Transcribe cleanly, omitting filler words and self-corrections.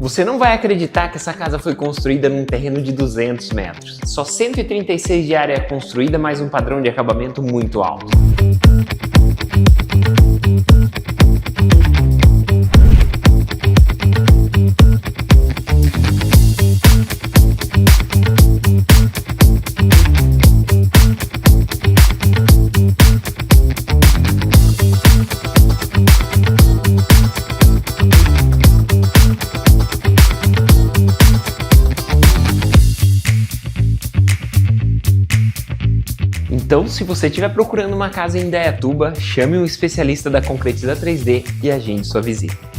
Você não vai acreditar que essa casa foi construída num terreno de 200 metros. Só 136 de área construída, mais um padrão de acabamento muito alto. Então, se você estiver procurando uma casa em Indaiatuba, chame um especialista da Concretiza 3D e agende sua visita.